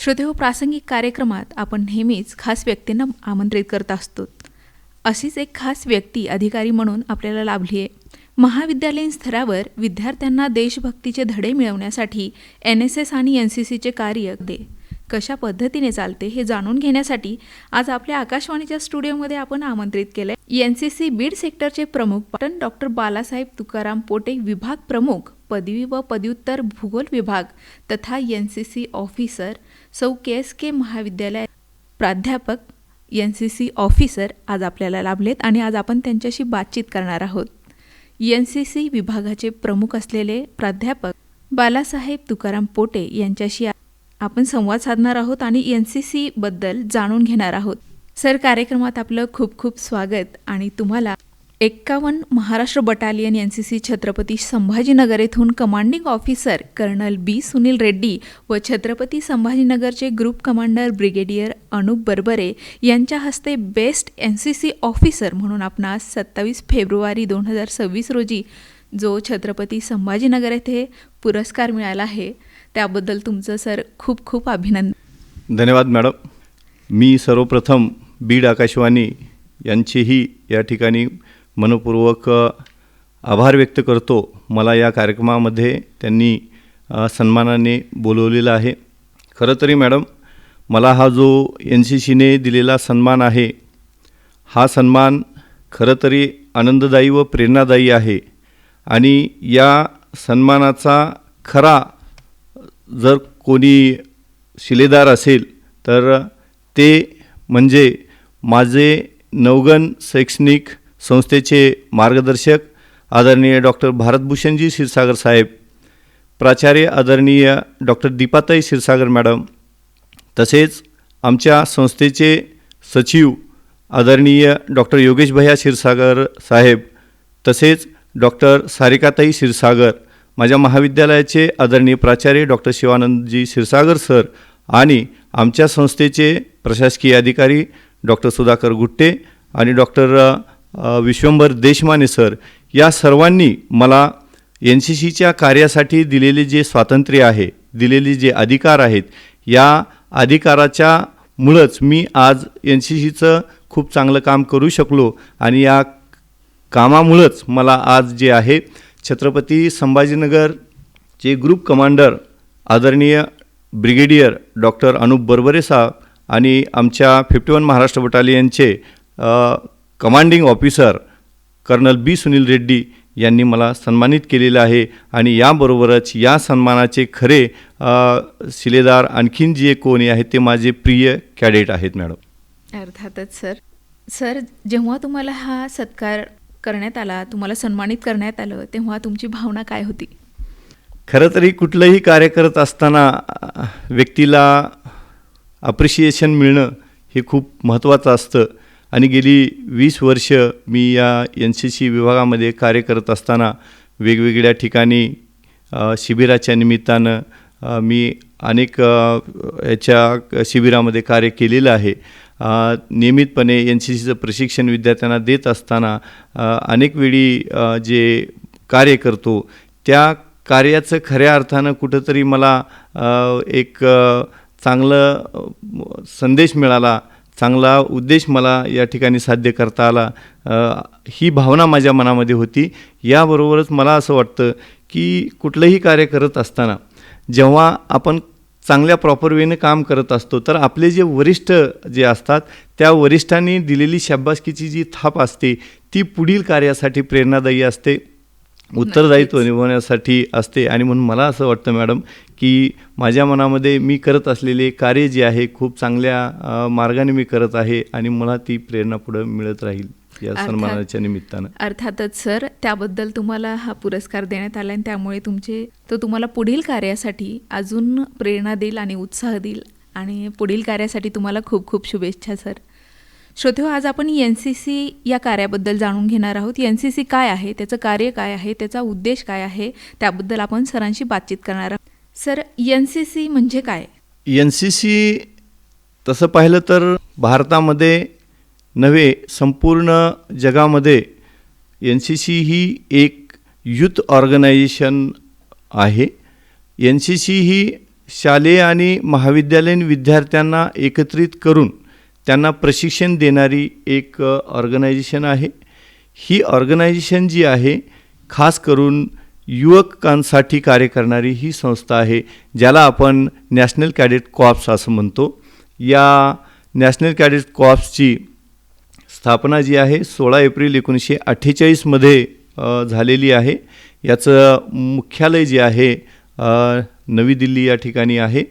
श्रोतेहो, प्रासंगिक कार्यक्रमात आपण नेहमीच खास व्यक्तींना आमंत्रित करत असतो. अशीच एक खास व्यक्ती अधिकारी म्हणून आपल्याला लाभली आहे. महाविद्यालयीन स्तरावर विद्यार्थ्यांना देशभक्तीचे धडे मिळवण्यासाठी NSS आणि NCCचे कार्य कशा पद्धतीने चालते हे जाणून घेण्यासाठी आज आपल्या आकाशवाणीच्या स्टुडिओमध्ये आपण आमंत्रित केले. NCC बीड सेक्टरचे प्रमुख डॉक्टर बालासाहेब तुकाराम पोटे, विभाग प्रमुख पदवी व पदव्युत्तर भूगोल विभाग तथा NCC ऑफिसर सौ KSK महाविद्यालय प्राध्यापक NCC ऑफिसर आज आपल्याला लाभलेत आणि आज आपण त्यांच्याशी बातचीत करणार आहोत. NCC विभागाचे प्रमुख असलेले प्राध्यापक बालासाहेब तुकाराम पोटे यांच्याशी आपण संवाद साधणार आहोत आणि NCC बद्दल जाणून घेणार आहोत. सर, कार्यक्रमात आपलं खूप खूप स्वागत आणि तुम्हाला 51 महाराष्ट्र बटालियन NCC छत्रपती संभाजीनगर येथून commanding officer colonel B. Sunil Reddy व छत्रपती संभाजीनगरचे group commander brigadier Anup Barbare यांच्या हस्ते बेस्ट NCC ऑफिसर म्हणून आपणास 27 फेब्रुवारी 2026 रोजी जो छत्रपती संभाजीनगर येथे पुरस्कार मिळाला आहे त्याबद्दल तुमचं सर खूप खूप अभिनंदन. धन्यवाद मॅडम. मी सर्वप्रथम बीड आकाशवाणी यांचेही या ठिकाणी मनपूर्वक आभार व्यक्त करतो. मला या कार्यक्रमामध्ये त्यांनी सन्मानाने बोलवलेलं आहे. खरं तरी मॅडम, मला हा जो NCCने दिलेला सन्मान आहे हा सन्मान खरं तरी आनंददायी व प्रेरणादायी आहे आणि या सन्मानाचा खरा जर कोणी शिलेदार असेल तर ते म्हणजे माझे नवगण शैक्षणिक संस्थेचे मार्गदर्शक आदरणीय डॉक्टर भारतभूषणजी क्षीरसागर साहेब, प्राचार्य आदरणीय डॉक्टर दीपाताई क्षीरसागर मॅडम, तसेच आमच्या संस्थेचे सचिव आदरणीय डॉक्टर योगेश भैया क्षीरसागर साहेब, तसेच डॉक्टर सारिकाताई क्षीरसागर, माझ्या महाविद्यालयाचे आदरणीय प्राचार्य डॉक्टर शिवानंदजी क्षीरसागर सर आणि आमच्या संस्थेचे प्रशासकीय अधिकारी डॉक्टर सुधाकर गुट्टे आणि डॉक्टर विश्वंभर देशमाने सर, या सर्वांनी मला NCCच्या कार्यासाठी दिलेले जे स्वातंत्र्य आहे, दिलेले जे अधिकार आहेत, या अधिकाराच्या मुळंच मी आज NCCचं खूप चांगलं काम करू शकलो आणि या कामामुळंच मला आज जे आहे छत्रपती संभाजीनगरचे ग्रुप कमांडर आदरणीय ब्रिगेडियर डॉक्टर अनुप बरबरे साहेब आणि आमच्या 51 महाराष्ट्र बटालियनचे commanding officer colonel B. Sunil Reddy यांनी मला सन्मानित केलेलं आहे आणि याबरोबरच या सन्मानाचे खरे शिलेदार आणखीन जे कोणी आहेत ते माझे प्रिय कॅडेट आहेत मॅडम. अर्थातच सर, जेव्हा तुम्हाला हा सत्कार करण्यात आला, तुम्हाला सन्मानित करण्यात आलं, तेव्हा तुमची भावना काय होती? खरं तरी कुठलंही कार्य करत असताना व्यक्तीला अप्रिशिएशन मिळणं हे खूप महत्त्वाचं असतं आणि गेली 20 वर्ष मी या NCC विभागामध्ये कार्य करत असताना वेगवेगळ्या ठिकाणी शिबिराच्या निमित्तानं मी अनेक याच्या शिबिरामध्ये कार्य केलेलं आहे. नियमितपणे NCCचं प्रशिक्षण विद्यार्थ्यांना देत असताना अनेक वेळी जे कार्य करतो त्या कार्याचं खऱ्या अर्थानं कुठंतरी मला एक चांगलं संदेश मिळाला, चांगला उद्देश मला या ठिकाणी साध्य करता आला, ही भावना माझ्या मनामध्ये होती. याबरोबरच मला असं वाटतं की कुठलंही कार्य करत असताना जेव्हा आपण चांगल्या प्रॉपर वेने काम करत असतो तर आपले जे वरिष्ठ जे असतात त्या वरिष्ठांनी दिलेली शाबासकीची जी थाप असते ती पुढील कार्यासाठी प्रेरणादायी असते, उत्तरदायित्व निभवण्यासाठी असते. आणि म्हणून मला असं वाटतं मॅडम की माझ्या मनामध्ये मी करत असलेले कार्य जे आहे खूप चांगल्या मार्गाने मी करत आहे आणि मला ती प्रेरणा पुढे मिळत राहील या सन्मानाच्या निमित्तानं. अर्थातच सर, त्याबद्दल तुम्हाला हा पुरस्कार देण्यात आला आणि त्यामुळे तुम्हाला पुढील कार्यासाठी अजून प्रेरणा देईल आणि उत्साह देईल आणि पुढील कार्यासाठी तुम्हाला खूप खूप शुभेच्छा सर. श्रोतेहो, आज आपण NCC या कार्याबद्दल जाणून घेणार आहोत. NCC काय आहे, त्याचं कार्य काय आहे, त्याचा उद्देश काय आहे, त्याबद्दल आपण सरांशी बातचीत करणार आहोत. सर, NCC म्हणजे काय? NCC तसं पाहिलं तर भारतामध्ये नव्हे संपूर्ण जगामध्ये NCC ही एक यूथ ऑर्गनायझेशन आहे. NCC ही शालेय आणि महाविद्यालयीन विद्यार्थ्यांना एकत्रित करून त्यांना प्रशिक्षण देणारी एक ऑर्गनायझेशन आहे. ही ऑर्गनायझेशन जी आहे खास करून युवकांसाठी कार्य करणारी ही संस्था आहे, ज्याला आपण नॅशनल कॅडेट कॉर्प्स असं म्हणतो. या नॅशनल कॅडेट कॉर्प्सची स्थापना जी आहे 16 एप्रिल 1948 झालेली आहे. याचं मुख्यालय जे आहे नवी दिल्ली या ठिकाणी आहे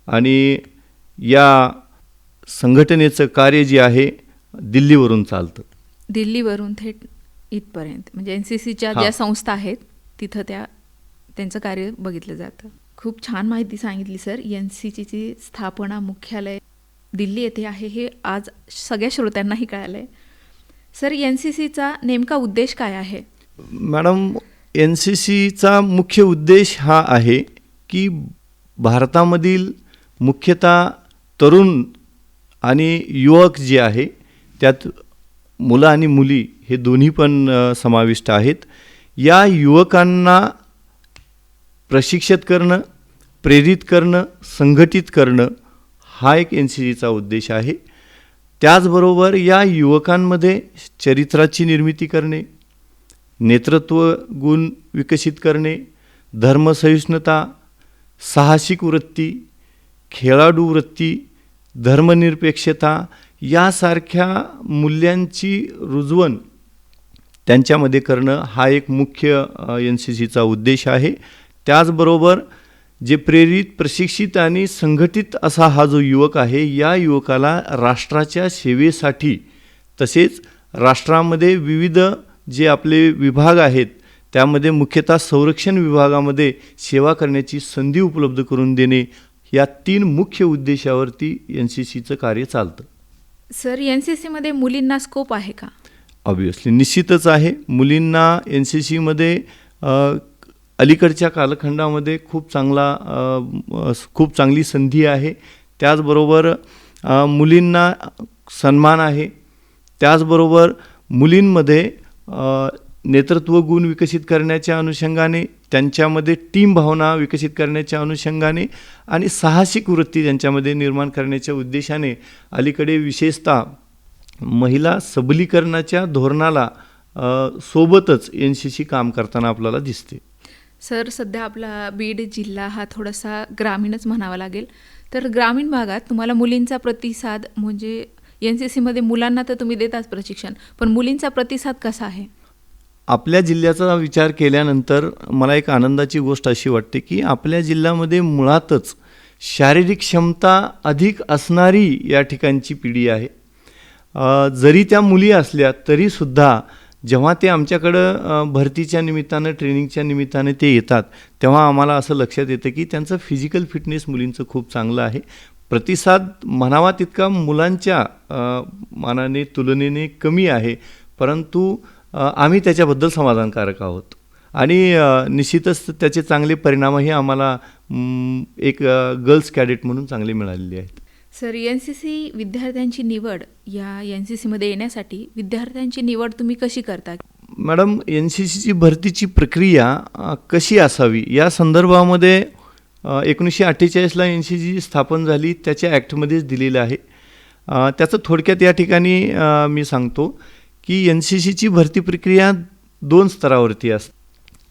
आणि या संघटनेचं कार्य जे आहे दिल्लीवरून चालतं. दिल्लीवरून थेट इथपर्यंत म्हणजे NCCच्या हां. ज्या संस्था आहेत तिथं त्यांचं कार्य बघितलं जातं. खूप छान माहिती सांगितली सर. NCCची स्थापना मुख्यालय दिल्ली येथे आहे हे आज सगळ्या श्रोत्यांनाही कळालं आहे. सर, NCCचा नेमका उद्देश काय आहे? मॅडम, NCCचा मुख्य उद्देश हा आहे की भारतामधील मुख्यतः तरुण आणि युवक जे आहे त्यात मुलं आणि मुली हे दोन्ही पण समाविष्ट आहेत. या युवकांना प्रशिक्षित करणं, प्रेरित करणं, संघटित करणं हा एक NCCचा उद्देश आहे. त्याचबरोबर या युवकांमध्ये चरित्राची निर्मिती करणे, नेतृत्व गुण विकसित करणे, धर्मसहिष्णुता, साहसिक वृत्ती, खेळाडू वृत्ती, धर्मनिरपेक्षता यासारख्या मूल्यांची रुजवण त्यांच्यामध्ये करणं हा एक मुख्य NCCचा उद्देश आहे. त्याचबरोबर जे प्रेरित, प्रशिक्षित आणि संघटित असा हा जो युवक आहे, या युवकाला राष्ट्राच्या सेवेसाठी तसेच राष्ट्रामध्ये विविध जे आपले विभाग आहेत त्यामध्ये मुख्यतः संरक्षण विभागामध्ये सेवा करण्याची संधी उपलब्ध करून देणे, या 3 मुख्य उद्देशावरती NCCचं कार्य चालतं. सर, NCCमध्ये मुलींना स्कोप आहे का? ऑब्वियसली निश्चितच आहे. मुलींना NCCमध्ये अलीकडच्या कालखंडामध्ये खूप चांगली संधी आहे. त्याचबरोबर मुलींना सन्मान आहे. त्याचबरोबर मुलींमध्ये नेतृत्व गुण विकसित करण्याच्या अनुषंगाने, त्यांच्यामध्ये टीम भावना विकसित करण्याच्या अनुषंगाने आणि साहसिक वृत्ती त्यांच्यामध्ये निर्माण करण्याच्या उद्देशाने अलीकडे विशेषतः महिला सबलीकरणाच्या धोरणाला सोबतच NCC काम करताना आपल्याला दिसते. सर, सध्या आपला बीड जिल्हा हा थोडासा ग्रामीणच म्हणावा लागेल. तर ग्रामीण भागात तुम्हाला मुलींचा प्रतिसाद म्हणजे NCCमध्ये मुलांना तर तुम्ही देताच प्रशिक्षण, पण मुलींचा प्रतिसाद कसा आहे? आपल्या जिल्ह्याचा विचार केल्यानंतर मला एक आनंदाची गोष्ट अशी वाटते की आपल्या जिल्ह्यामध्ये मुळातच शारीरिक क्षमता अधिक असणारी या ठिकाणची पिढी आहे. जरी त्या मुली असल्या तरीसुद्धा जेव्हा ते आमच्याकडं भरतीच्या निमित्तानं, ट्रेनिंगच्या निमित्तानं ते येतात, तेव्हा आम्हाला असं लक्षात येतं की त्यांचं फिजिकल फिटनेस मुलींचं खूप चांगलं आहे. प्रतिसाद म्हणावा तितका मुलांच्या मानाने तुलनेने कमी आहे, परंतु आम्ही त्याच्याबद्दल समाधानकारक आहोत आणि निश्चितच त्याचे चांगले परिणामही आम्हाला एक गर्ल्स कॅडेट म्हणून चांगले मिळालेले आहेत. सर, NCC विद्यार्थ्यांची निवड, या NCCमध्ये येण्यासाठी विद्यार्थ्यांची निवड तुम्ही कशी करता? मॅडम, NCCची भरतीची प्रक्रिया कशी असावी या संदर्भामध्ये 1948ला NCC स्थापन झाली, त्याच्या ॲक्टमध्येच दिलेलं आहे. त्याचं थोडक्यात या ठिकाणी मी सांगतो की NCCची भरती प्रक्रिया 2 स्तरावरती असते.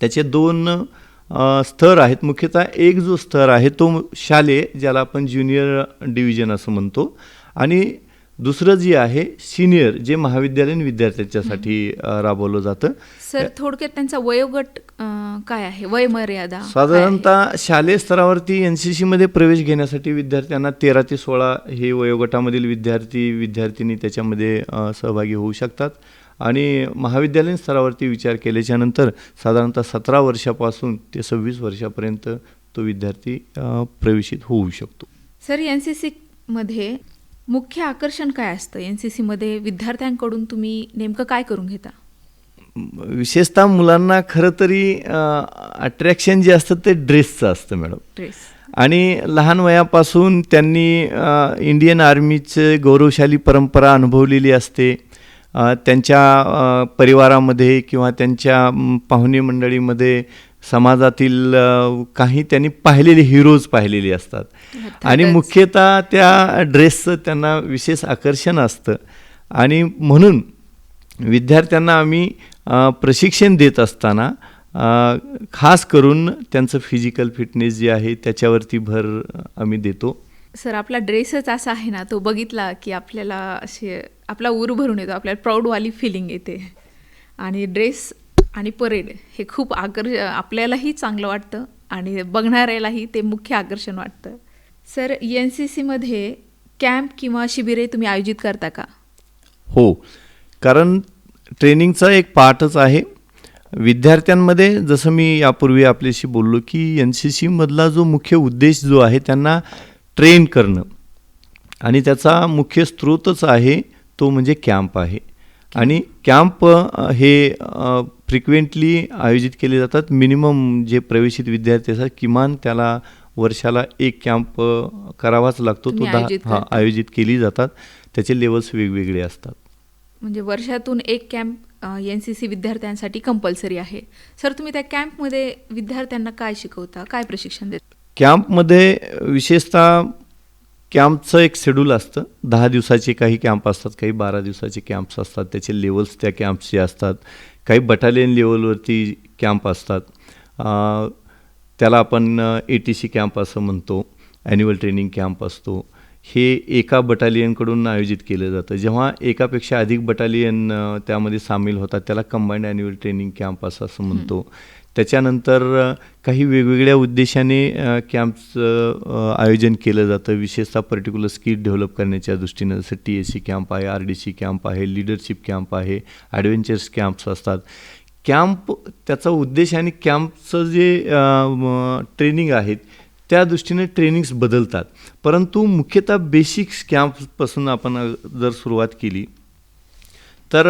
त्याचे 2 स्तर आहेत. मुख्यतः एक जो स्तर आहे तो शालेय, ज्याला आपण ज्युनियर डिव्हिजन असं म्हणतो, आणि दुसरं जे आहे सिनियर, जे महाविद्यालयीन विद्यार्थ्यांच्यासाठी राबवलं जातं. सर, थोडक्यात त्यांचा वयोगट काय आहे, वयमर्यादा? साधारणतः शालेय स्तरावरती NCCमध्ये प्रवेश घेण्यासाठी विद्यार्थ्यांना 13 ते 16 हे वयोगटामधील विद्यार्थिनी त्याच्यामध्ये सहभागी होऊ शकतात आणि महाविद्यालयीन स्तरावरती विचार केल्याच्यानंतर साधारणतः 17 वर्षापासून ते 26 वर्षापर्यंत तो विद्यार्थी प्रवेशित होऊ शकतो. सर, NCCमध्ये मुख्य आकर्षण काय असतं? NCCमध्ये विद्यार्थ्यांकडून तुम्ही नेमकं काय करून घेता? विशेषतः मुलांना खरं तरी अट्रॅक्शन जे असतं ते ड्रेसचं असतं मॅडम. ड्रेस. आणि लहान वयापासून त्यांनी इंडियन आर्मीचे गौरवशाली परंपरा अनुभवलेली असते. त्यांच्या परिवारामध्ये किंवा त्यांच्या पाहुणे मंडळीमध्ये समाजातील काही त्यांनी पाहिलेले हिरोज पाहिलेले असतात आणि अर्थातच. मुख्यतः त्या ड्रेसचं त्यांना विशेष आकर्षण असतं आणि म्हणून विद्यार्थ्यांना आम्ही प्रशिक्षण देत असताना खास करून त्यांचं फिजिकल फिटनेस जे आहे त्याच्यावरती भर आम्ही देतो. सर, आपला ड्रेसच असा आहे ना, तो बघितला की आपल्याला असे आपला ऊर भरून येतो, आपल्याला प्राऊडवाली फिलिंग येते. आणि ड्रेस आणि परेड हे खूप आपल्यालाही चांगलं वाटतं आणि बघणाऱ्यालाही ते मुख्य आकर्षण वाटतं. सर, NCCमध्ये कॅम्प किंवा शिबिरे तुम्ही आयोजित करता का? हो, कारण ट्रेनिंगचा एक पार्टच आहे. विद्यार्थ्यांमध्ये जसं मी यापूर्वी आपल्याशी बोललो की NCCमधला जो मुख्य उद्देश जो आहे त्यांना ट्रेन करणं आणि त्याचा मुख्य स्रोतच आहे तो म्हणजे कॅम्प आहे. आणि कॅम्प हे फ्रिक्वेंटली आयोजित केले जातात. मिनिमम जे प्रवेशित विद्यार्थी असतात किमान त्याला वर्षाला एक कॅम्प करावाच लागतो. तो तुम्ही आयोजित करता? आयोजित केली जातात. त्याचे लेवल्स वेगवेगळे असतात. म्हणजे वर्षातून एक कॅम्प NCC विद्यार्थ्यांसाठी कंपल्सरी आहे. सर, तुम्ही त्या कॅम्पमध्ये विद्यार्थ्यांना काय शिकवता, काय प्रशिक्षण देता? कॅम्पमध्ये विशेषतः कॅम्पचं एक शेड्यूल असतं. 10 दिवसाचे काही कॅम्प असतात, काही 12 दिवसाचे कॅम्प्स असतात. त्याचे लेवल्स त्या कॅम्प्सचे असतात. काही बटालियन लेवलवरती कॅम्प असतात. त्याला आपण ATC कॅम्प असं म्हणतो. ॲन्युअल ट्रेनिंग कॅम्प असतो. हे एका बटालियनकडून आयोजित केलं जातं. जेव्हा एकापेक्षा अधिक बटालियन त्यामध्ये सामील होतात त्याला कंबाईंड ॲन्युअल ट्रेनिंग कॅम्प असं म्हणतो. त्याच्यानंतर काही वेगवेगळ्या उद्देशाने कॅम्पचं आयोजन केलं जातं. विशेषतः पर्टिक्युलर स्किल डेव्हलप करण्याच्या दृष्टीनं जसं TSC कॅम्प आहे, RDC कॅम्प आहे, लीडरशिप कॅम्प आहे, ॲडव्हेंचर्स कॅम्प्स असतात. कॅम्प त्याचा उद्देश आणि कॅम्पचं जे ट्रेनिंग आहेत त्या दृष्टीने ट्रेनिंग्स बदलतात. परंतु मुख्यतः बेसिक्स कॅम्पपासून आपण जर सुरुवात केली तर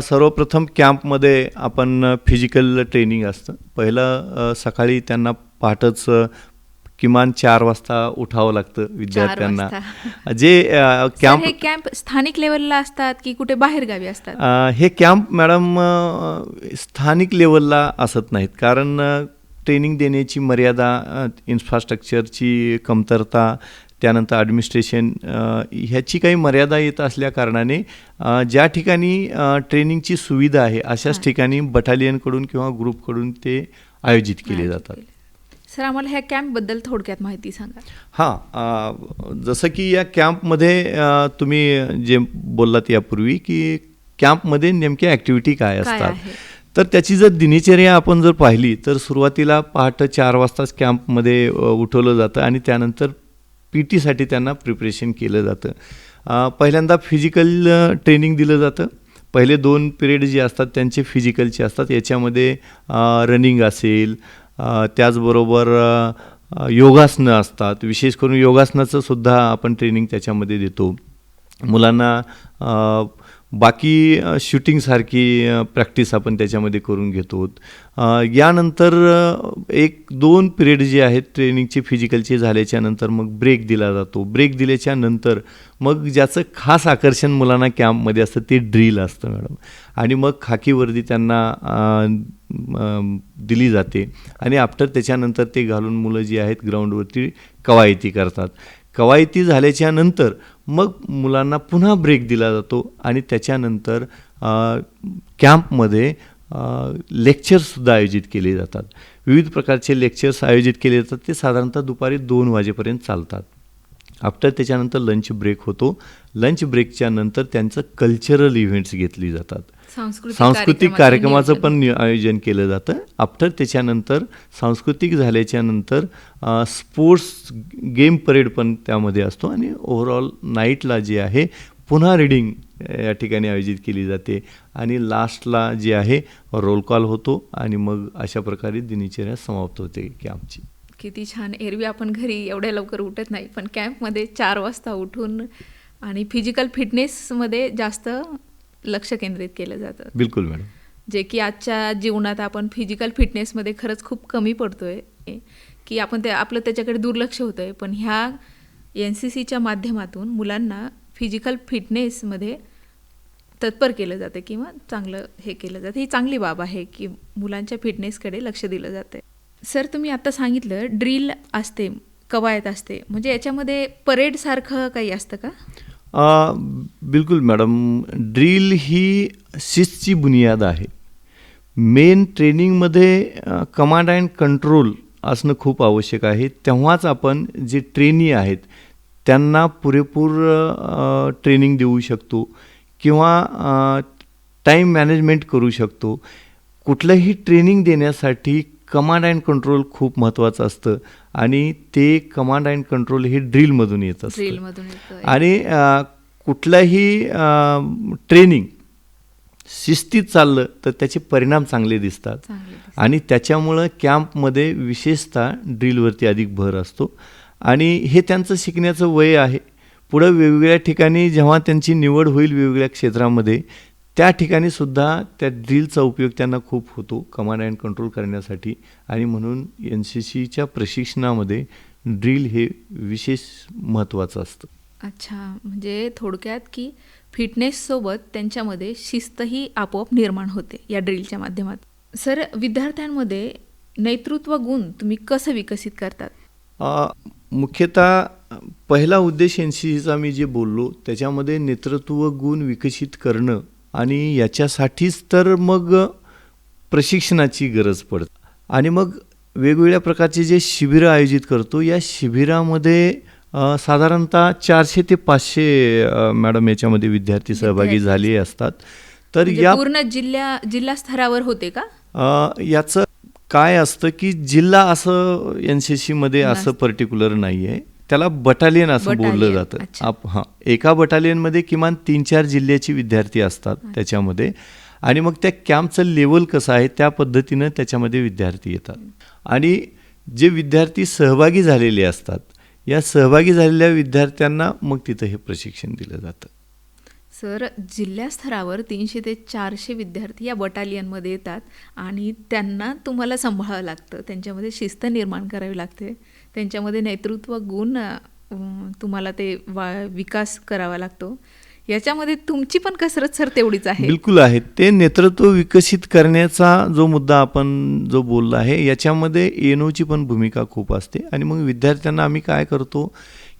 सर्वप्रथम कॅम्पमध्ये आपण फिजिकल ट्रेनिंग असतं. पहिलं सकाळी त्यांना पहाटच किमान 4 वाजता उठावं लागतं विद्यार्थ्यांना. 4 वाजता. जे सर, हे कॅम्प स्थानिक लेवलला असतात की कुठे बाहेर गावी असतात? हे कॅम्प मॅडम स्थानिक लेवलला असत नाहीत. कारण ट्रेनिंग देण्याची मर्यादा, इन्फ्रास्ट्रक्चरची कमतरता, त्यानंतर ॲडमिनिस्ट्रेशन ह्याची काही मर्यादा येत असल्याकारणाने ज्या ठिकाणी ट्रेनिंगची सुविधा आहे अशाच ठिकाणी बटालियनकडून किंवा ग्रुपकडून ते आयोजित केले जातात. सर, आम्हाला ह्या कॅम्पबद्दल थोडक्यात माहिती सांगा. हां, जसं की या कॅम्पमध्ये तुम्ही जे बोललात यापूर्वी की कॅम्पमध्ये नेमक्या ॲक्टिव्हिटी काय असतात, तर त्याची जर दिनचर्या आपण जर पाहिली तर सुरुवातीला पहाटे 4 वाजताच कॅम्पमध्ये उठवलं जातं आणि त्यानंतर PT त्यांना प्रिपरेशन केलं जातं. पहिल्यांदा फिजिकल ट्रेनिंग दिलं जातं. पहिले 2 पिरियड जे असतात त्यांचे फिजिकलचे असतात. याच्यामध्ये रनिंग असेल, त्याचबरोबर योगासनं असतात. विशेष करून योगासनाचं सुद्धा आपण ट्रेनिंग त्याच्यामध्ये देतो. मुलांना बाकी शूटिंगसारखी प्रॅक्टिस आपण त्याच्यामध्ये करून घेतो. यानंतर 1-2 पिरियड जे आहेत ट्रेनिंगचे फिजिकलचे झाल्याच्यानंतर मग ब्रेक दिला जातो. ब्रेक दिल्याच्या नंतर मग ज्याचं खास आकर्षण मुलांना कॅम्पमध्ये असतं ते ड्रिल असतं मॅडम. आणि मग खाकी वर्दी त्यांना दिली जाते आणि आफ्टर त्याच्यानंतर ते घालून मुलं जी आहेत ग्राउंडवरती कवायती करतात. कवायती झाल्याच्या नंतर मग मुलांना पुन्हा ब्रेक दिला जातो आणि त्याच्यानंतर कॅम्पमध्ये लेक्चर्ससुद्धा आयोजित केले जातात. विविध प्रकारचे लेक्चर्स आयोजित केले जातात. ते साधारणतः दुपारी 2 वाजेपर्यंत चालतात. आफ्टर त्याच्यानंतर लंच ब्रेक होतो. लंच ब्रेकच्या नंतर त्यांचं कल्चरल इव्हेंट्स घेतली जातात. सांस्कृतिक कार्यक्रमाचं पण आयोजन केलं जातं. आफ्टर त्याच्यानंतर सांस्कृतिक झाल्याच्या नंतर स्पोर्ट्स गेम परेड पण त्यामध्ये असतो आणि ओव्हरऑल नाईटला जे आहे पुन्हा रीडिंग या ठिकाणी आयोजित केली जाते आणि लास्टला जे आहे रोल कॉल होतो आणि मग अशा प्रकारे दिनचर्या समाप्त होते कॅम्पची. किती छान. एरवी आपण घरी एवढ्या लवकर उठत नाही, पण कॅम्पमध्ये 4 वाजता उठून आणि फिजिकल फिटनेसमध्ये जास्त लक्ष केंद्रित केलं जातं. बिलकुल मॅडम. जे की आजच्या जीवनात आपण फिजिकल फिटनेसमध्ये खरंच खूप कमी पडतोय की आपण आपलं त्याच्याकडे दुर्लक्ष होतं आहे. पण ह्या NCCच्या माध्यमातून मुलांना फिजिकल फिटनेसमध्ये तत्पर केलं जातं किंवा चांगलं हे केलं जातं. ही चांगली बाब आहे की मुलांच्या फिटनेसकडे लक्ष दिलं जातं. सर, तुम्ही आता सांगितलं ड्रिल असते, कवायत असते, म्हणजे याच्यामध्ये परेडसारखं काही असतं का? बिलकुल मॅडम, ड्रिल ही शिस्तची बुनियाद आहे. मेन ट्रेनिंगमध्ये कमांड अँड कंट्रोल असणं खूप आवश्यक आहे. तेव्हाच आपण जे ट्रेनी आहेत त्यांना पुरेपूर ट्रेनिंग देऊ शकतो किंवा टाईम मॅनेजमेंट करू शकतो. कुठलंही ट्रेनिंग देण्यासाठी कमांड अँड कंट्रोल खूप महत्त्वाचं असतं आणि ते कमांड अँड कंट्रोल हे ड्रिलमधून येत असतं. आणि कुठलंही ट्रेनिंग शिस्तीत चाललं तर त्याचे परिणाम चांगले दिसतात आणि त्याच्यामुळं कॅम्पमध्ये विशेषतः ड्रिलवरती अधिक भर असतो आणि हे त्यांचं शिकण्याचं वय आहे. पुढं वेगवेगळ्या ठिकाणी जेव्हा त्यांची निवड होईल वेगवेगळ्या क्षेत्रामध्ये, त्या ठिकाणी सुद्धा त्या ड्रिलचा उपयोग त्यांना खूप होतो कमांड अँड कंट्रोल करण्यासाठी. आणि म्हणून NCCच्या प्रशिक्षणामध्ये ड्रिल हे विशेष महत्त्वाचं असतं. अच्छा, म्हणजे थोडक्यात की फिटनेससोबत त्यांच्यामध्ये शिस्तही आपोआप निर्माण होते या ड्रिलच्या माध्यमातून. सर, विद्यार्थ्यांमध्ये नेतृत्व गुण तुम्ही कसं विकसित करतात? मुख्यतः पहिला उद्देश NCCचा मी जे बोललो त्याच्यामध्ये नेतृत्व गुण विकसित करणं आणि याच्यासाठीच तर मग प्रशिक्षणाची गरज पडते. आणि मग वेगवेगळ्या प्रकारचे जे शिबिरं आयोजित करतो, या शिबिरामध्ये साधारणतः 400 ते 500 मॅडम याच्यामध्ये विद्यार्थी सहभागी झाले असतात. तर म्हणजे या पूर्ण जिल्हा स्तरावर होते का? याचं काय असतं की जिल्हा असं NCCमध्ये असं पर्टिक्युलर नाही आहे, त्याला बटालियन असं बोललं जातं. एका बटालियनमध्ये किमान 3-4 जिल्ह्याचे विद्यार्थी असतात त्याच्यामध्ये. आणि मग त्या कॅम्पचं लेवल कसं आहे त्या पद्धतीनं त्याच्यामध्ये विद्यार्थी येतात. आणि जे विद्यार्थी सहभागी झालेले असतात, या सहभागी झालेल्या विद्यार्थ्यांना मग तिथं हे प्रशिक्षण दिलं जातं. सर, जिल्हा स्तरावर 300 ते 400 विद्यार्थी या बटालियनमध्ये येतात आणि त्यांना तुम्हाला सांभाळावं लागतं, त्यांच्यामध्ये शिस्त निर्माण करावी लागते, त्यांच्यामध्ये नेतृत्व गुण तुम्हाला ते विकास करावा लागतो. याच्यामध्ये तुमची पण कसरत सर तेवढीच आहे. बिलकुल आहे. ते नेतृत्व विकसित करण्याचा जो मुद्दा आपण जो बोलला आहे, याच्यामध्ये ENOची पण भूमिका खूप असते. आणि मग विद्यार्थ्यांना आम्ही काय करतो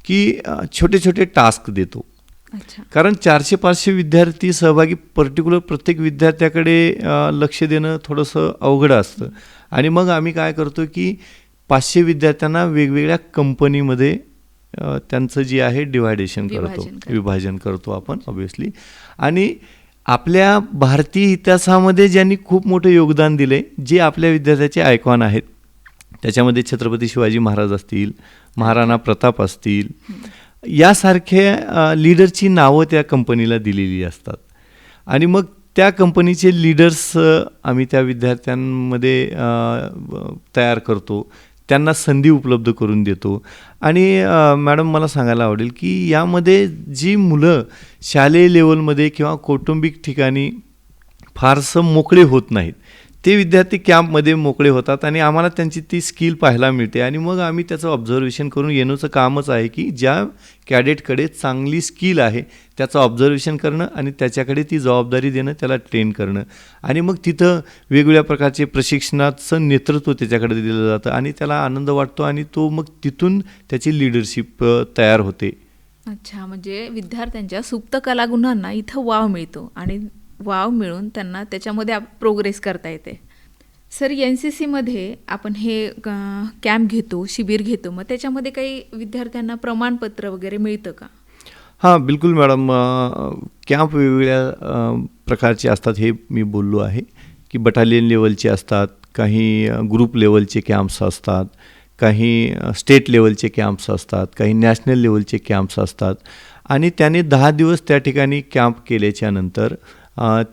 की छोटे छोटे टास्क देतो. कारण 400-500 विद्यार्थी सहभागी, पर्टिक्युलर प्रत्येक विद्यार्थ्याकडे लक्ष देणं थोडंसं अवघड असतं. आणि मग आम्ही काय करतो की 500 विद्यार्थ्यांना वेगवेगळ्या कंपनीमध्ये त्यांचं जे आहे विभाजन करतो आपण ऑब्व्हियसली. आणि आपल्या भारतीय इतिहासामध्ये ज्यांनी खूप मोठं योगदान दिले, जे आपल्या विद्यार्थ्याचे आयकॉन आहेत, त्याच्यामध्ये छत्रपती शिवाजी महाराज असतील, महाराणा प्रताप असतील, यासारख्या लीडरची नावं त्या कंपनीला दिलेली असतात. आणि मग त्या कंपनीचे लीडर्स आम्ही त्या विद्यार्थ्यांमध्ये तयार करतो, त्यांना संधी उपलब्ध करून देतो. आणि मॅडम, मला सांगायला आवडेल की यामध्ये जी मुलं शालेय लेवलमध्ये किंवा कौटुंबिक ठिकाणी फारसं मोकळे होत नाहीत, ते विद्यार्थी कॅम्पमध्ये मोकळे होतात आणि आम्हाला त्यांची ती स्किल पाहायला मिळते. आणि मग आम्ही त्याचं ऑब्झर्वेशन करून येणंचं कामच आहे की ज्या कॅडेटकडे चांगली स्किल आहे त्याचं ऑब्झर्वेशन करणं आणि त्याच्याकडे ती जबाबदारी देणं, त्याला ट्रेन करणं. आणि मग तिथं वेगवेगळ्या प्रकारचे प्रशिक्षणाचं नेतृत्व त्याच्याकडे दिलं जातं आणि त्याला आनंद वाटतो आणि तो मग तिथून त्याची लिडरशिप तयार होते. अच्छा, म्हणजे विद्यार्थ्यांच्या सुप्त कलागुणांना इथं वाव मिळतो आणि वाव मिळून त्यांना त्याच्यामध्ये प्रोग्रेस करता येते. सर, NCCमध्ये आपण हे कॅम्प घेतो, शिबिर घेतो, मग त्याच्यामध्ये काही विद्यार्थ्यांना प्रमाणपत्र वगैरे मिळतं का? हां, बिलकुल मॅडम. कॅम्प वेगवेगळ्या प्रकारचे असतात, हे मी बोललो आहे की बटालियन लेवलचे असतात, काही ग्रुप लेवलचे कॅम्प्स असतात, काही स्टेट लेवलचे कॅम्प्स असतात, काही नॅशनल लेवलचे कॅम्प्स असतात. आणि त्याने 10 दिवस त्या ठिकाणी कॅम्प केल्याच्यानंतर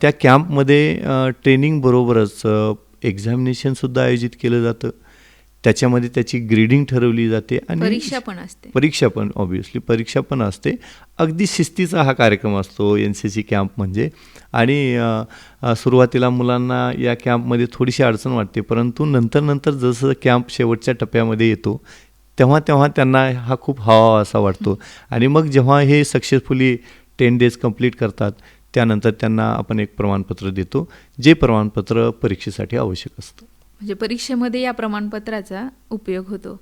त्या कॅम्पमध्ये ट्रेनिंगबरोबरच एक्झामिनेशनसुद्धा आयोजित केलं जातं. त्याच्यामध्ये त्याची ग्रेडिंग ठरवली जाते आणि परीक्षा पण ऑब्व्हियसली परीक्षा पण असते. अगदी शिस्तीचा हा कार्यक्रम असतो NCC कॅम्प म्हणजे. आणि सुरुवातीला मुलांना या कॅम्पमध्ये थोडीशी अडचण वाटते, परंतु नंतर जसं कॅम्प शेवटच्या टप्प्यामध्ये येतो तेव्हा त्यांना हा खूप हवा असा वाटतो. आणि मग जेव्हा हे सक्सेसफुली 10 days कंप्लीट करतात त्यानंतर त्यांना आपण एक प्रमाणपत्र देतो, जे प्रमाणपत्र परीक्षेसाठी आवश्यक असतं. म्हणजे परीक्षेमध्ये या प्रमाणपत्राचा उपयोग होतो.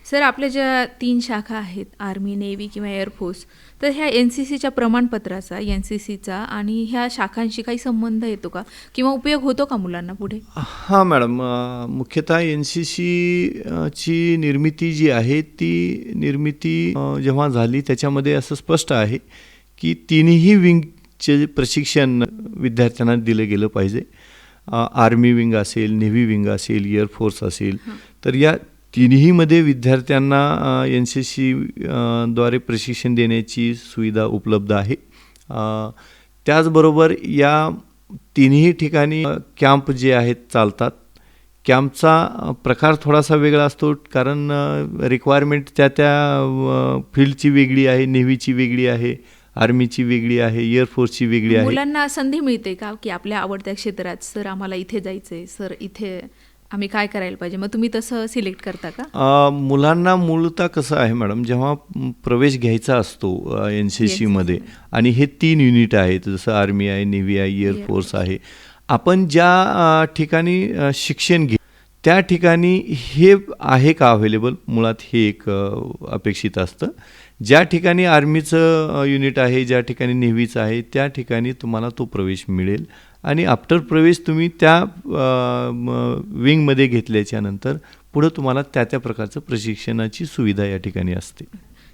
सर, आपल्या ज्या 3 शाखा आहेत, आर्मी, नेव्ही किंवा एअरफोर्स, तर ह्या NCCच्या प्रमाणपत्राचा, NCCचा आणि ह्या शाखांशी काही संबंध येतो का किंवा उपयोग होतो का मुलांना पुढे? हां मॅडम, मुख्यतः NCC ची निर्मिती जी आहे ती निर्मिती जेव्हा झाली त्याच्यामध्ये असं स्पष्ट आहे की तिन्ही विंगचे प्रशिक्षण विद्यार्थ्यांना दिलं गेलं पाहिजे. आर्मी विंग असेल, नेव्ही विंग असेल, एअरफोर्स असेल, तर या तिन्हीमध्ये विद्यार्थ्यांना NCC द्वारे प्रशिक्षण देण्याची सुविधा उपलब्ध आहे. त्याचबरोबर या तिन्ही ठिकाणी कॅम्प जे आहेत चालतात. कॅम्पचा प्रकार थोडासा वेगळा असतो, कारण रिक्वायरमेंट त्या फील्डची वेगळी आहे, नेव्हीची वेगळी आहे, आर्मीची वेगळी आहे, एअरफोर्सची वेगळी आहे. मुलांना संधी मिळते का की आपल्या आवडत्या क्षेत्रात, सर आम्हाला इथे जायचं आहे, सर इथे आम्ही काय करायला पाहिजे, मग तुम्ही तसं सिलेक्ट करता का? मुलांना मूलतः कसं आहे मॅडम, जेव्हा प्रवेश घ्यायचा असतो NCC मध्ये आणि हे 3 युनिट आहेत, जसं आर्मी आहे, नेव्ही आहे, एअरफोर्स आहे, आपण ज्या ठिकाणी शिक्षण घे त्या ठिकाणी हे आहे का अवेलेबल, मुळात हे एक अपेक्षित असतं. ज्या ठिकाणी आर्मीचं युनिट आहे, ज्या ठिकाणी नेव्हीचं आहे, त्या ठिकाणी तुम्हाला तो प्रवेश मिळेल आणि आफ्टर प्रवेश तुम्ही त्या विंगमध्ये घेतल्याच्या नंतर पुढं तुम्हाला त्या प्रकारचं प्रशिक्षणाची सुविधा या ठिकाणी असते.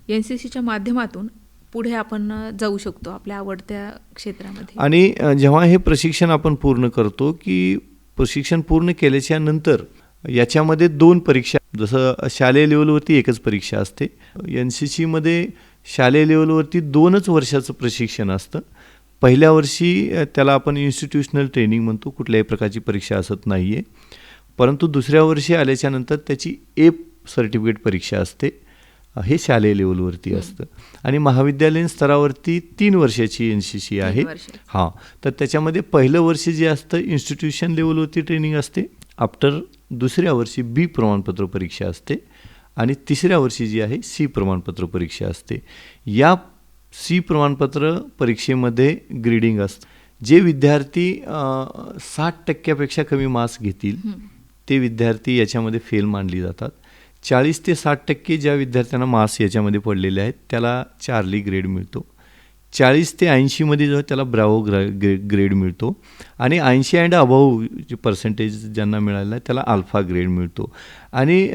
NCCच्या माध्यमातून पुढे आपण जाऊ शकतो आपल्या आवडत्या क्षेत्रामध्ये. आणि जेव्हा हे प्रशिक्षण आपण पूर्ण करतो, की प्रशिक्षण पूर्ण केल्याच्या नंतर याच्यामध्ये 2 परीक्षा, जसं शालेय लेवलवरती एकच परीक्षा असते, NCCमध्ये शालेय लेवलवरती 2च वर्षाचं प्रशिक्षण असतं. पहिल्या वर्षी त्याला आपण इन्स्टिट्यूशनल ट्रेनिंग म्हणतो, कुठल्याही प्रकारची परीक्षा असत नाही आहे. परंतु दुसऱ्या वर्षी आल्याच्या नंतर त्याची A सर्टिफिकेट परीक्षा असते, हे शालेय लेवलवरती असतं. आणि महाविद्यालयीन स्तरावरती 3 वर्षाची NCC आहे. हां, तर त्याच्यामध्ये पहिलं वर्ष जे असतं इन्स्टिट्यूशन लेवलवरती ट्रेनिंग असते. आफ्टर दुसऱ्या वर्षी B प्रमाणपत्र परीक्षा असते आणि तिसऱ्या वर्षी जी आहे C प्रमाणपत्र परीक्षा असते. या C प्रमाणपत्र परीक्षेमध्ये ग्रेडिंग असतं. जे विद्यार्थी 60% कमी मार्क्स घेतील ते विद्यार्थी याच्यामध्ये फेल मानली जातात. 40 ते 60% ज्या विद्यार्थ्यांना मार्क्स याच्यामध्ये पडलेले आहेत त्याला चार्ली ग्रेड मिळतो. 40 ते 80 जो त्याला ब्रावो ग्रेड मिळतो आणि 80 अँड अबव्ह जे पर्सेंटेज ज्यांना मिळालेला आहे त्याला अल्फा ग्रेड मिळतो. आणि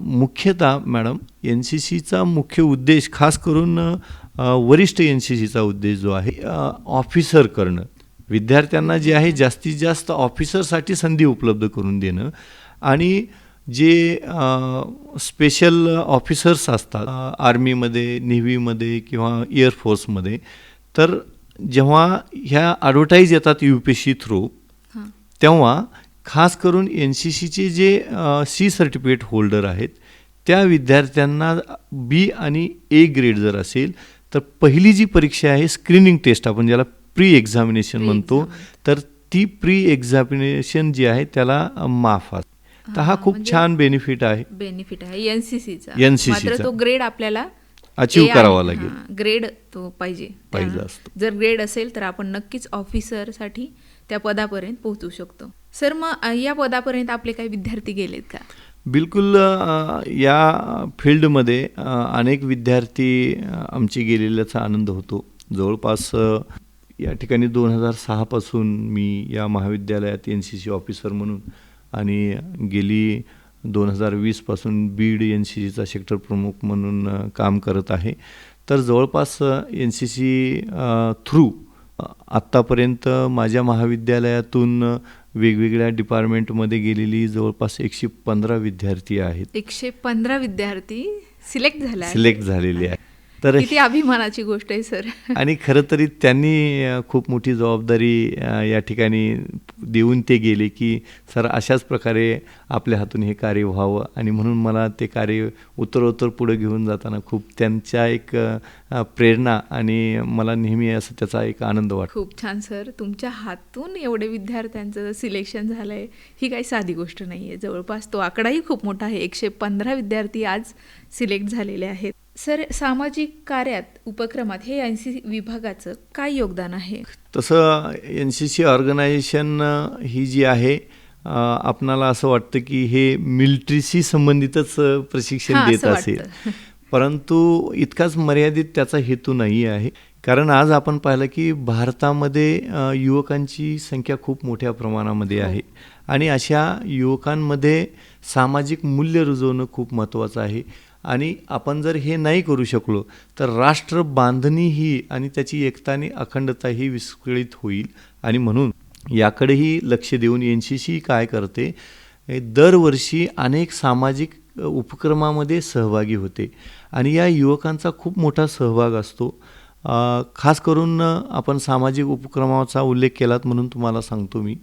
मुख्यतः मॅडम NCCचा मुख्य उद्देश, खास करून वरिष्ठ NCCचा उद्देश जो आहे ऑफिसर करणं, विद्यार्थ्यांना जे आहे जास्तीत जास्त ऑफिसरसाठी संधी उपलब्ध करून देणं. आणि जे स्पेशल ऑफिसर्स असतात आर्मीमध्ये, नेव्हीमध्ये किंवा एअरफोर्समध्ये, तर जेव्हा ह्या ॲडव्हर्टाईज येतात UPSC थ्रू, तेव्हा खास करून NCCचे जे C सर्टिफिकेट होल्डर आहेत त्या विद्यार्थ्यांना B आणि A ग्रेड जर असेल तर पहिली जी परीक्षा आहे स्क्रीनिंग टेस्ट, आपण ज्याला प्री एक्झामिनेशन म्हणतो, तर ती प्री एक्झामिनेशन जी आहे त्याला माफ असते. तर हा खूप छान बेनिफिट आहे NCCचा. NCCचा. मात्र तो ग्रेड आपल्याला अचीव करावा लागेल. ग्रेड तो पाहिजे असतो. जर ग्रेड असेल तर आपण नक्कीच ऑफिसरसाठी त्या पदापर्यंत पोहोचू शकतो. सर, मग या पदापर्यंत आपले काही विद्यार्थी गेलेत का? बिलकुल. या फील्डमध्ये अनेक विद्यार्थी आमचे गेलेल्याचा आनंद होतो. जवळपास या ठिकाणी 2006 पासून मी या महाविद्यालयात NCC ऑफिसर म्हणून आणि गेली 2020 पासून बीड NCCचा सेक्टर प्रमुख म्हणून काम करत आहे. तर जवळपास NCC थ्रू आत्तापर्यंत माझ्या महाविद्यालयातून वेगवेगळ्या डिपार्टमेंटमध्ये गेलेली जवळपास 115 विद्यार्थी आहेत. 115 विद्यार्थी सिलेक्ट झालेले आहेत. तर किती अभिमानाची गोष्ट आहे सर. आणि खरं तरी त्यांनी खूप मोठी जबाबदारी या ठिकाणी देऊन ते गेले की सर अशाच प्रकारे आपल्या हातून हे कार्य व्हावं, आणि म्हणून मला ते कार्य उत्तरोत्तर पुढे घेऊन जाताना खूप त्यांच्या एक प्रेरणा आणि मला नेहमी असं त्याचा एक आनंद वाटतो. खूप छान सर, तुमच्या हातून एवढे विद्यार्थ्यांचं सिलेक्शन झालं आहे ही काही साधी गोष्ट नाही आहे. जवळपास तो आकडाही खूप मोठा आहे. 115 विद्यार्थी आज सिलेक्ट झालेले आहेत. सर, सामाजिक कार्यात उपक्रमात हे NCC विभागाचं काय योगदान आहे? तसं NCC ऑर्गनायझेशन ही जी आहे, आपणाला असं वाटतं की हे मिलिटरीशी संबंधितच प्रशिक्षण हां, देत असं असेल, वाटतं. परंतु इतकाच मर्यादित त्याचा हेतू नाही आहे. कारण आज आपण पाहिलं की भारतामध्ये युवकांची संख्या खूप मोठ्या प्रमाणामध्ये हो. आहे आणि अशा युवकांमध्ये सामाजिक मूल्य रुजवणं खूप महत्त्वाचं आहे. आणि आपण जर हे नाही करू शकलो तर राष्ट्र बांधणी ही आणि त्याची एकता आणि अखंडता ही विस्कळीत होईल. आणि म्हणून याकडेही लक्ष देऊन NCC काय करते, दरवर्षी अनेक सामाजिक उपक्रमामध्ये सहभागी होते आणि या युवकांचा खूप मोठा सहभाग असतो. खास करून आपण सामाजिक उपक्रमाचा उल्लेख केलात म्हणून तुम्हाला सांगतो मी,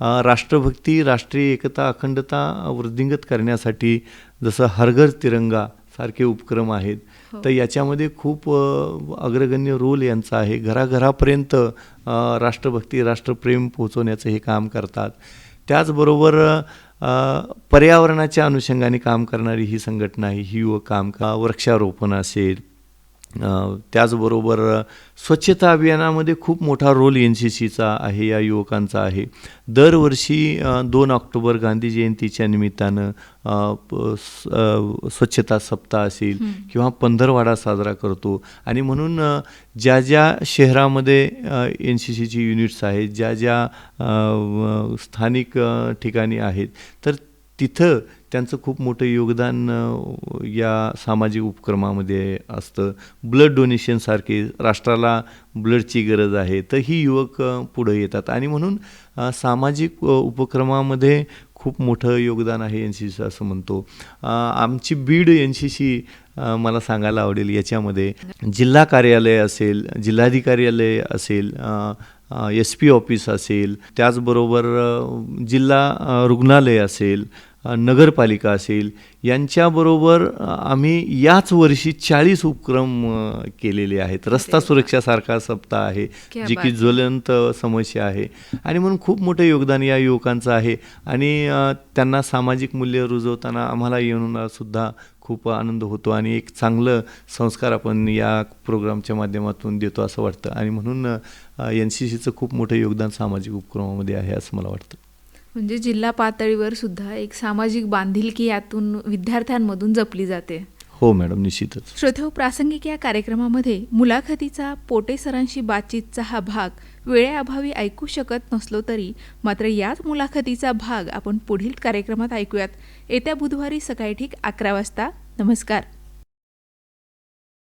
राष्ट्रभक्ती, राष्ट्रीय एकता, अखंडता वृद्धिंगत करण्यासाठी जसं हर घर तिरंगा सारखे उपक्रम आहेत, तर याच्यामध्ये खूप अग्रगण्य रोल यांचा आहे. घराघरापर्यंत राष्ट्रभक्ती, राष्ट्रप्रेम पोहोचवण्याचं हे काम करतात. त्याचबरोबर पर्यावरणाच्या अनुषंगाने काम करणारी ही संघटना आहे. ही युवक काम वृक्षारोपण असेल, त्याचबरोबर स्वच्छता अभियानामध्ये खूप मोठा रोल NCCचा आहे, या युवकांचा आहे. दरवर्षी 2 ऑक्टोबर गांधी जयंतीच्या निमित्तानं स्वच्छता सप्ताह असेल किंवा पंधरवाडा साजरा करतो. आणि म्हणून ज्या ज्या शहरामध्ये NCCची युनिट्स आहेत, ज्या ज्या स्थानिक ठिकाणी आहेत, तर तिथं त्यांचं खूप मोठं योगदान या सामाजिक उपक्रमामध्ये असतं. ब्लड डोनेशनसारखे, राष्ट्राला ब्लडची गरज आहे, तर ही युवक पुढे येतात. आणि म्हणून सामाजिक उपक्रमामध्ये खूप मोठं योगदान आहे NCC असं म्हणतो. आमची बीड NCC मला सांगायला आवडेल, याच्यामध्ये जिल्हा कार्यालय असेल, जिल्हाधिकार्यालय असेल, SP ऑफिस असेल, त्याचबरोबर जिल्हा रुग्णालय असेल, नगरपालिका असेल, यांच्याबरोबर आम्ही याच वर्षी 40 उपक्रम केलेले आहेत. रस्ता सुरक्षासारखा सप्ताह आहे, जी की ज्वलंत समस्या आहे. आणि म्हणून खूप मोठं योगदान या युवकांचं आहे. आणि त्यांना सामाजिक मूल्य रुजवताना आम्हाला येऊन सुद्धा खूप आनंद होतो आणि एक चांगलं संस्कार आपण या प्रोग्रामच्या माध्यमातून देतो असं वाटतं. आणि म्हणून NCCचं खूप मोठं योगदान सामाजिक उपक्रमामध्ये आहे असं मला वाटतं. म्हणजे जिल्हा पातळीवर सुद्धा एक सामाजिक बांधिलकी यातून विद्यार्थ्यांमधून जपली जाते. हो मॅडम, निश्चितच. श्रोतेहो, प्रासंगिक या कार्यक्रमामध्ये मुलाखतीचा पोटे सरांशी बातचीतचा हा भाग वेळेअभावी ऐकू शकत नसलो तरी मात्र याच मुलाखतीचा भाग आपण पुढील कार्यक्रमात ऐकूयात, येत्या बुधवारी सकाळी ठीक 11 वाजता. नमस्कार.